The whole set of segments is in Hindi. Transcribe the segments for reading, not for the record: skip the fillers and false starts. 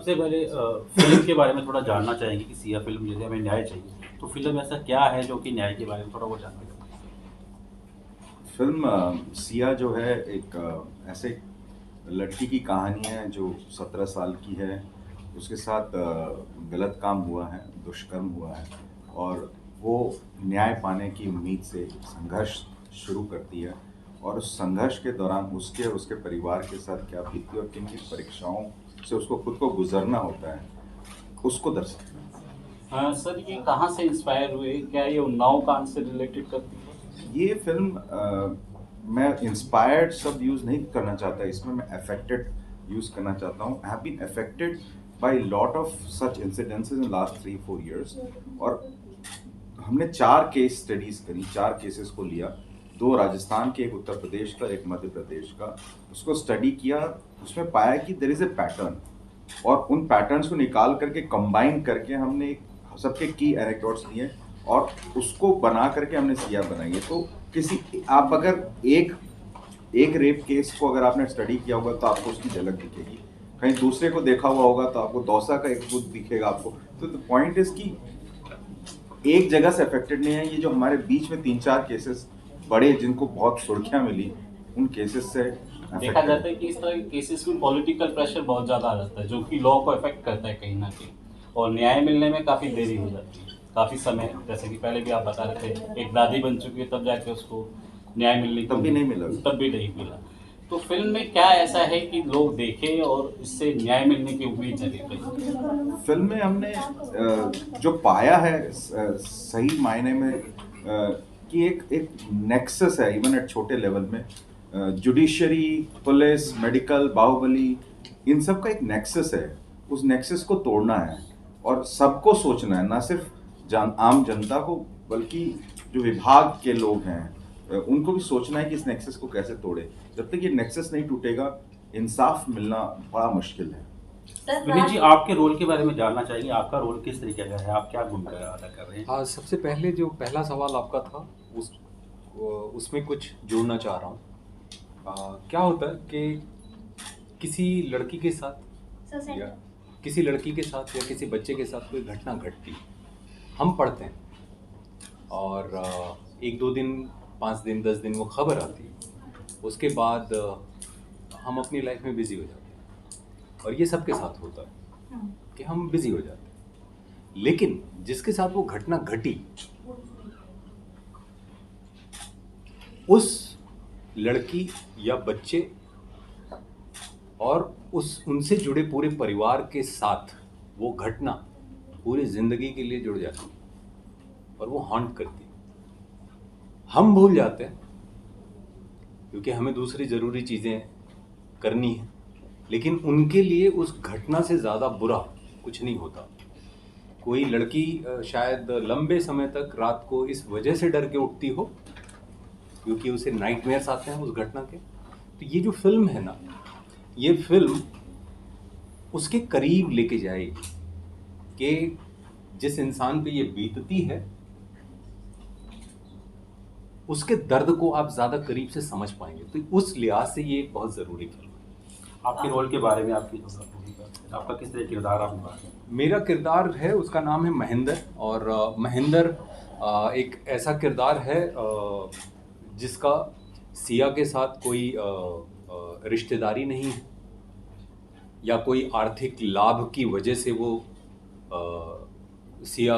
सबसे पहले फ़िल्म के बारे में थोड़ा जानना चाहेंगे कि सिया फ़िल्म जैसे हमें न्याय चाहिए, तो फ़िल्म ऐसा क्या है जो कि न्याय के बारे में थोड़ा वो जानना चाहेंगे? फिल्म सिया जो है एक ऐसे लड़की की कहानी है जो 17 साल की है। उसके साथ गलत काम हुआ है, दुष्कर्म हुआ है और वो न्याय पाने की उम्मीद से संघर्ष शुरू करती है। और उस संघर्ष के दौरान उसके और उसके परिवार के साथ क्या बीती और किन किन परीक्षाओं से उसको खुद को गुजरना होता है, उसको दर्शाता है। सर ये कहाँ से इंस्पायर हुए? क्या ये उन्नाव कांड से रिलेटेड करती है? ये फिल्म मैं इंस्पायर्ड शब्द यूज़ नहीं करना चाहता इसमें, मैं अफेक्टेड यूज़ करना चाहता हूँ। I have been affected by lot of such incidences in last 3-4 years. और हमने 4 केस स्टडीज़ करी, 4 केसेस को लिया, 2 राजस्थान के, एक उत्तर प्रदेश का, एक मध्य प्रदेश का। उसको स्टडी किया, उसमें पाया कि देयर इज़ ए पैटर्न, और उन पैटर्न्स को निकाल करके कंबाइन करके हमने सबके की एनेक्डोट्स लिए और उसको बना करके हमने सिया बनाई है। तो किसी आप अगर एक एक रेप केस को अगर आपने स्टडी किया होगा तो आपको उसकी झलक दिखेगी, कहीं दूसरे को देखा हुआ होगा तो आपको दौसा का एक बुत दिखेगा आपको। तो द पॉइंट इज कि एक जगह से अफेक्टेड नहीं है, ये जो हमारे बीच में 3-4 केसेस बड़े जिनको बहुत सुर्खियां मिली, उन केसेस से देखा अफेक्टेड जाता है। है कि इस तरह के केसेस में पॉलिटिकल प्रेशर बहुत ज़्यादा आ जाता है, जो कि लॉ को अफेक्ट करता है कहीं न कहीं, और न्याय मिलने में काफ़ी देरी हो जाती है। काफ़ी समय, जैसे कि पहले भी आप बता रहे थे, एक दादी बन चुकी है तब जाके उसको न्याय मिलने की तब भी नहीं मिला। तब भी नहीं मिला। तो फ़िल्म में क्या ऐसा है कि लोग देखें और इससे न्याय मिलने की उम्मीद जगे कहीं? फिल्म में हमने जो पाया है सही मायने में कि एक एक नेक्सस है, इवन एट छोटे लेवल में। जुडिशरी, पुलिस, मेडिकल, बाहुबली, इन सब का एक नेक्सस है। उस नेक्सस को तोड़ना है और सबको सोचना है, ना सिर्फ आम जनता को, बल्कि जो विभाग के लोग हैं उनको भी सोचना है कि इस नेक्सस को कैसे तोड़े। जब तक ये नेक्सस नहीं टूटेगा, इंसाफ मिलना बड़ा मुश्किल है। विनीत जी, आपके रोल के बारे में जानना चाहेंगे, आपका रोल किस तरीके का है? आप क्या भूमिका अदा कर रहे हैं? हाँ, सबसे पहले जो पहला सवाल आपका था उसमें कुछ जोड़ना चाह रहा हूँ। क्या होता है कि किसी लड़की के साथ या किसी बच्चे के साथ कोई घटना घटती, हम पढ़ते हैं और 1-2 दिन, 5 दिन, 10 दिन वो खबर आती है। उसके बाद हम अपनी लाइफ में बिजी हो जाते हैं और ये सबके साथ होता है कि हम बिजी हो जाते हैं। लेकिन जिसके साथ वो घटना घटी, उस लड़की या बच्चे और उनसे जुड़े पूरे परिवार के साथ वो घटना पूरी जिंदगी के लिए जुड़ जाती है और वो हॉन्ट करती है। हम भूल जाते हैं क्योंकि हमें दूसरी ज़रूरी चीज़ें करनी है, लेकिन उनके लिए उस घटना से ज़्यादा बुरा कुछ नहीं होता। कोई लड़की शायद लंबे समय तक रात को इस वजह से डर के उठती हो क्योंकि उसे नाइटमेयर्स आते हैं उस घटना के। तो ये जो फिल्म है ना, ये फिल्म उसके करीब लेके जाएगी कि जिस इंसान पे ये बीतती है उसके दर्द को आप ज़्यादा करीब से समझ पाएंगे। तो उस लिहाज से ये एक बहुत ज़रूरी फिल्म है। आपके रोल के बारे में आपकी भूमिका, आपका किस तरह किरदार आप निभा रहे हैं? मेरा किरदार है, उसका नाम है महेंद्र, और महेंद्र एक ऐसा किरदार है जिसका सिया के साथ कोई रिश्तेदारी नहीं है या कोई आर्थिक लाभ की वजह से वो सिया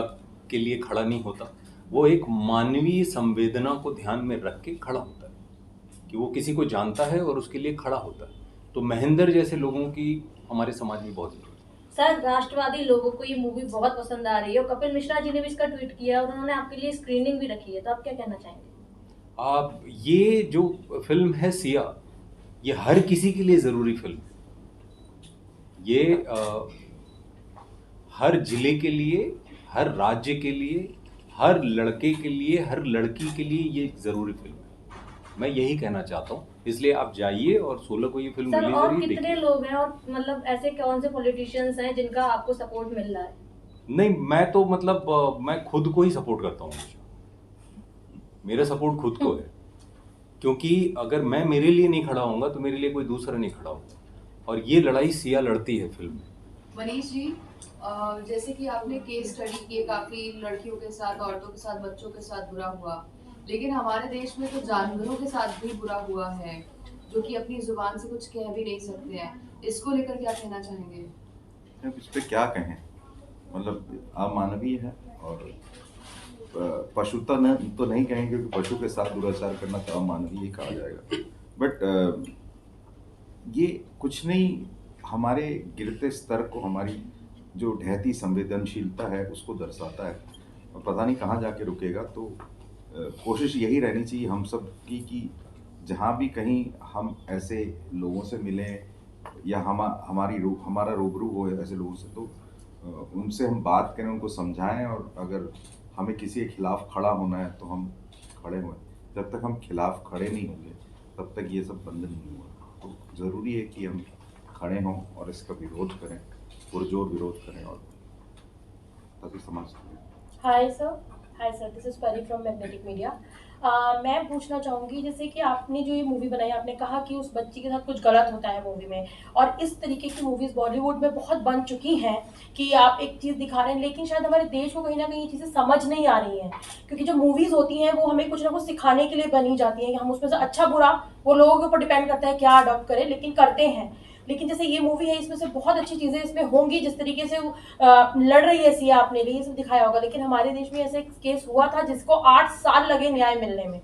के लिए खड़ा नहीं होता। वो एक मानवीय संवेदना को ध्यान में रख के खड़ा होता है कि वो किसी को जानता है और उसके लिए खड़ा होता है। तो महेंद्र जैसे लोगों की हमारे समाज में बहुत जरूरत है। सर, राष्ट्रवादी लोगों को ये मूवी बहुत पसंद आ रही है और कपिल मिश्रा जी ने भी इसका ट्वीट किया और उन्होंने आपके लिए स्क्रीनिंग भी रखी है, तो आप क्या कहना चाहेंगे? ये जो फिल्म है सिया, ये हर किसी के लिए ज़रूरी फिल्म है। ये हर जिले के लिए, हर राज्य के लिए, हर लड़के के लिए, हर लड़की के लिए ये ज़रूरी फिल्म है। मैं यही कहना चाहता हूँ, इसलिए आप जाइए और 16 को ये फिल्म सर, रिलीज और हो रही है, कितने देखिए। लोग हैं और मतलब ऐसे कौन से पॉलिटिशियंस हैं जिनका आपको सपोर्ट मिल रहा है? नहीं, मैं तो मतलब मैं खुद को ही सपोर्ट करता हूँ हमेशा। मेरा सपोर्ट खुद को है, क्योंकि अगर मैं मेरे लिए नहीं खड़ा होऊंगा तो मेरे लिए कोई दूसरा नहीं खड़ा होगा। और ये लड़ाई सिया लड़ती है फिल्म में, मनीष जी, जैसे कि आपने केस स्टडी किए, काफी लड़कियों के साथ, औरतों के साथ, बच्चों के साथ बुरा हुआ, लेकिन हमारे देश में तो जानवरों के साथ भी बुरा हुआ है, जो कि अपनी जुबान से कुछ कह भी नहीं सकते हैं। इसको लेकर क्या कहना चाहेंगे? अब इस पे क्या कहें, मतलब अमानवीय है। और पशुता न तो नहीं कहेंगे, क्योंकि पशु के साथ दुराचार करना तो अमानवीय कहा जाएगा। बट ये कुछ नहीं, हमारे गिरते स्तर को, हमारी जो ढहती संवेदनशीलता है उसको दर्शाता है, और पता नहीं कहाँ जाके रुकेगा। तो कोशिश यही रहनी चाहिए हम सब की कि जहाँ भी कहीं हम ऐसे लोगों से मिलें या हमारा रूबरू हो ऐसे लोगों से, तो उनसे हम बात करें, उनको समझाएं, और अगर हमें किसी के खिलाफ खड़ा होना है तो हम खड़े हों। जब तक हम खिलाफ खड़े नहीं होंगे तब तक ये सब बंद नहीं हुआ। तो ज़रूरी है कि हम खड़े हों और इसका विरोध करें, पुरजोर विरोध करें, और तभी समाज चलेगा। हाय सर, दिस इज़ परी फ्रॉम मैग्नेटिक मीडिया। मैं पूछना चाहूँगी, जैसे कि आपने जो ये मूवी बनाई, आपने कहा कि उस बच्ची के साथ कुछ गलत होता है मूवी में, और इस तरीके की मूवीज़ बॉलीवुड में बहुत बन चुकी हैं कि आप एक चीज़ दिखा रहे हैं, लेकिन शायद हमारे देश को कहीं ना कहीं ये चीज़ें समझ नहीं आ रही हैं, क्योंकि जो मूवीज़ होती हैं वो हमें कुछ ना कुछ सिखाने के लिए बनी जाती हैं कि हम उसमें से अच्छा बुरा वो लोगों के ऊपर डिपेंड करता है क्या अडॉप्ट करें, लेकिन करते हैं। लेकिन जैसे ये मूवी है, इसमें से बहुत अच्छी चीज़ें इसमें होंगी, जिस तरीके से लड़ रही है सिया अपने लिए, ये सब दिखाया होगा। लेकिन हमारे देश में ऐसा एक केस हुआ था जिसको 8 साल लगे न्याय मिलने में,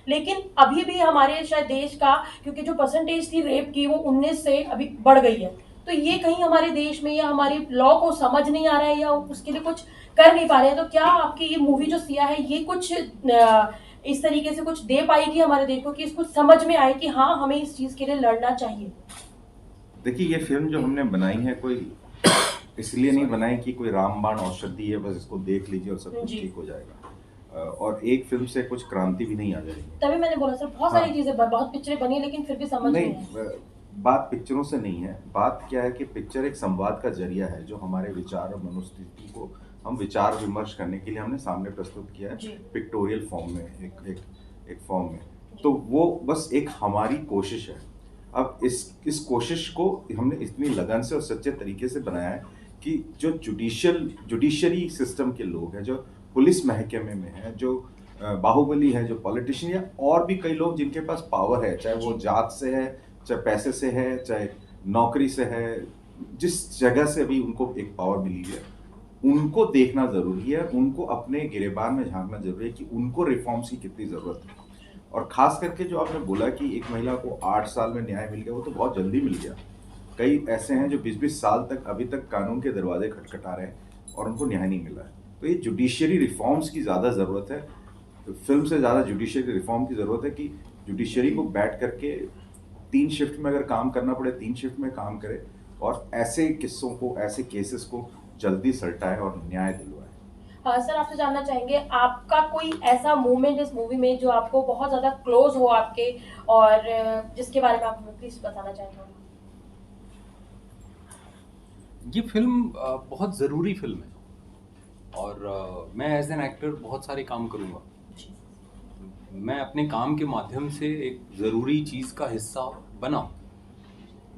लेकिन अभी भी हमारे शायद देश का, क्योंकि जो परसेंटेज थी रेप की वो 19 से अभी बढ़ गई है, तो ये कहीं हमारे देश में या हमारी लॉ को समझ नहीं आ रहा है या उसके लिए कुछ कर नहीं पा रहे हैं। तो क्या आपकी ये मूवी जो सिया है, ये कुछ इस तरीके से कुछ दे पाएगी हमारे देश को कि इसको समझ में आए कि हाँ, हमें इस चीज़ के लिए लड़ना चाहिए? देखिए, ये फिल्म जो हमने बनाई है, कोई इसलिए नहीं बनाई कि कोई रामबाण औषधि है, बस इसको देख लीजिए और सब कुछ जी। ठीक हो जाएगा। और एक फिल्म से कुछ क्रांति भी नहीं आ जाएगी। तभी मैंने बोला सर, बहुत हाँ। सारी चीजें बहुत पिक्चरें बनी, लेकिन फिर भी समझ नहीं नहीं, है। बात पिक्चरों से नहीं है। बात क्या है कि पिक्चर एक संवाद का जरिया है, जो हमारे विचार और मनोस्थिति को हम विचार विमर्श करने के लिए हमने सामने प्रस्तुत किया है, जी। पिक्टोरियल फॉर्म में, एक फॉर्म में। तो वो बस एक हमारी कोशिश है। अब इस कोशिश को हमने इतनी लगन से और सच्चे तरीके से बनाया है कि जो जुडिशरी सिस्टम के लोग हैं, जो पुलिस महकमे में हैं, जो बाहुबली है, जो पॉलिटिशियन, या और भी कई लोग जिनके पास पावर है, चाहे वो जात से है, चाहे पैसे से है, चाहे नौकरी से है, जिस जगह से भी उनको एक पावर मिली है, उनको देखना ज़रूरी है, उनको अपने गिरेबान में झांकना ज़रूरी है कि उनको रिफॉर्म्स की कितनी ज़रूरत है। और ख़ास करके जो आपने बोला कि एक महिला को 8 साल में न्याय मिल गया, वो तो बहुत जल्दी मिल गया। कई ऐसे हैं जो 20-20 साल तक अभी तक कानून के दरवाजे खटखटा रहे हैं और उनको न्याय नहीं मिला है। तो ये जुडिशरी रिफॉर्म्स की ज़्यादा ज़रूरत है। तो फिल्म से ज़्यादा जुडिशरी रिफॉर्म की ज़रूरत है कि जुडिशरी को बैठ करके 3 शिफ्ट में अगर काम करना पड़े, 3 शिफ्ट में काम करे, और ऐसे किस्सों को, ऐसे केसेस को जल्दी सलटाए और न्याय दिलवाए। सर, आपसे जानना चाहेंगे, आपका कोई ऐसा मोमेंट इस मूवी में जो आपको बहुत ज़्यादा क्लोज हो आपके, और जिसके बारे में आप हमें प्लीज़ बताना चाहेंगे? ये फिल्म बहुत ज़रूरी फिल्म है, और मैं एज एन एक्टर बहुत सारे काम करूँगा। मैं अपने काम के माध्यम से एक ज़रूरी चीज़ का हिस्सा बना।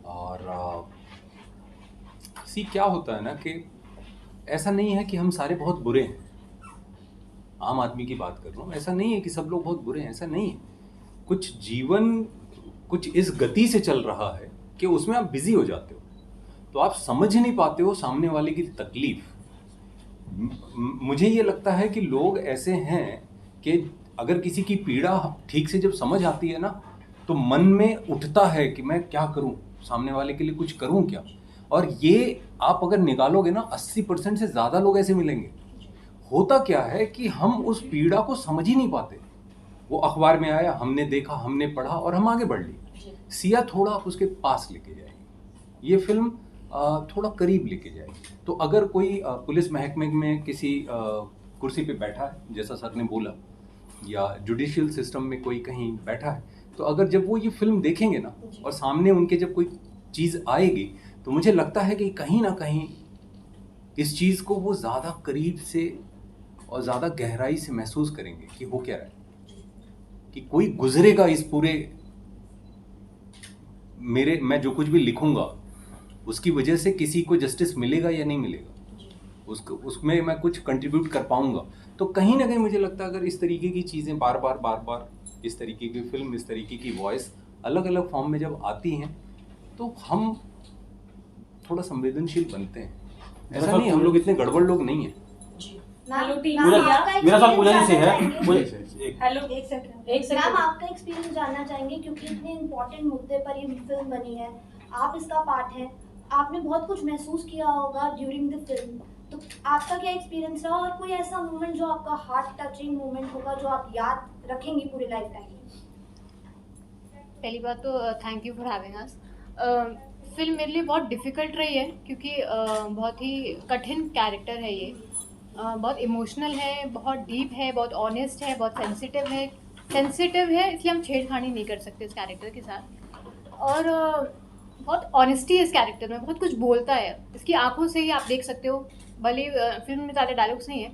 और सी क्या होता है ना कि ऐसा नहीं है कि हम सारे बहुत बुरे हैं। आम आदमी की बात कर रहा हूँ, ऐसा नहीं है कि सब लोग बहुत बुरे हैं, ऐसा नहीं है। कुछ जीवन कुछ इस गति से चल रहा है कि उसमें आप बिजी हो जाते हो, तो आप समझ नहीं पाते हो सामने वाले की तकलीफ। मुझे ये लगता है कि लोग ऐसे हैं कि अगर किसी की पीड़ा ठीक से जब समझ आती है ना, तो मन में उठता है कि मैं क्या करूं, सामने वाले के लिए कुछ करूं क्या। और ये आप अगर निकालोगे ना, 80% से ज़्यादा लोग ऐसे मिलेंगे। होता क्या है कि हम उस पीड़ा को समझ ही नहीं पाते। वो अखबार में आया, हमने देखा, हमने पढ़ा और हम आगे बढ़ लिए। सिया थोड़ा आप उसके पास लेके जाएगी, ये फिल्म थोड़ा करीब लेके जाएगी। तो अगर कोई पुलिस महकमे में किसी कुर्सी पे बैठा है, जैसा सर ने बोला, या जुडिशियल सिस्टम में कोई कहीं बैठा है, तो अगर जब वो ये फिल्म देखेंगे ना, और सामने उनके जब कोई चीज़ आएगी, तो मुझे लगता है कि कहीं ना कहीं इस चीज़ को वो ज़्यादा करीब से और ज़्यादा गहराई से महसूस करेंगे कि हो क्या रहा है, कि कोई गुजरेगा इस पूरे मैं जो कुछ भी लिखूंगा उसकी वजह से किसी को जस्टिस मिलेगा या नहीं मिलेगा, उसमें मैं कुछ कंट्रीब्यूट कर पाऊंगा। तो कहीं ना कहीं मुझे लगता है अगर इस तरीके की चीज़ें बार बार इस तरीके की फिल्म, इस तरीके की वॉइस अलग अलग फॉर्म में जब आती हैं तो हम थोड़ा संवेदनशील बनते हैं। ऐसा नहीं, हम लोग इतने गड़बड़ लोग नहीं हैं। Hello team ma'am, India. आपका मेरा सवाल पूजा जी से है। experience हेलो एक सेकंड मैम आपका एक्सपीरियंस जानना चाहेंगे क्योंकि इतने इम्पोर्टेंट मुद्दे पर ये फिल्म बनी है, आप इसका पार्ट हैं, आपने बहुत कुछ महसूस किया होगा ड्यूरिंग द फिल्म, तो आपका क्या एक्सपीरियंस रहा और कोई ऐसा मोमेंट जो आपका हार्ट टचिंग मोमेंट होगा जो आप याद रखेंगी पूरी लाइफ टाइम? पहली बात तो thank you for having us. Film मेरे लिए बहुत डिफ़िकल्ट रही है क्योंकि बहुत ही कठिन कैरेक्टर है ये। बहुत इमोशनल है, बहुत डीप है, बहुत ऑनेस्ट है, बहुत सेंसिटिव है, इसलिए हम छेड़खानी नहीं कर सकते इस कैरेक्टर के साथ। और बहुत ऑनेस्टी है इस कैरेक्टर में, बहुत कुछ बोलता है, इसकी आंखों से ही आप देख सकते हो। भले फिल्म में ज़्यादा डायलॉग्स नहीं है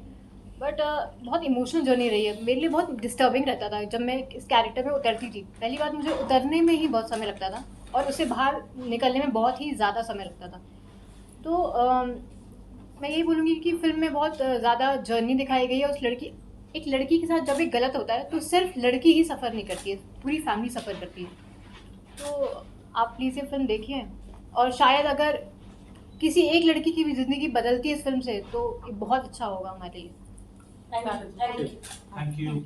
बट बहुत इमोशनल जर्नी रही है। मेरे लिए बहुत डिस्टर्बिंग रहता था जब मैं इस कैरेक्टर में उतरती थी। पहली बात, मुझे उतरने में ही बहुत समय लगता था और उससे बाहर निकलने में बहुत ही ज़्यादा समय लगता था। तो मैं यही बोलूँगी कि फिल्म में बहुत ज़्यादा जर्नी दिखाई गई है। एक लड़की के साथ जब एक गलत होता है तो सिर्फ लड़की ही सफ़र नहीं करती है, पूरी फैमिली सफ़र करती है। तो आप प्लीज़ ये फिल्म देखिए और शायद अगर किसी एक लड़की की भी ज़िंदगी बदलती है इस फिल्म से तो ये बहुत अच्छा होगा हमारे लिए। Thank you. Thank you.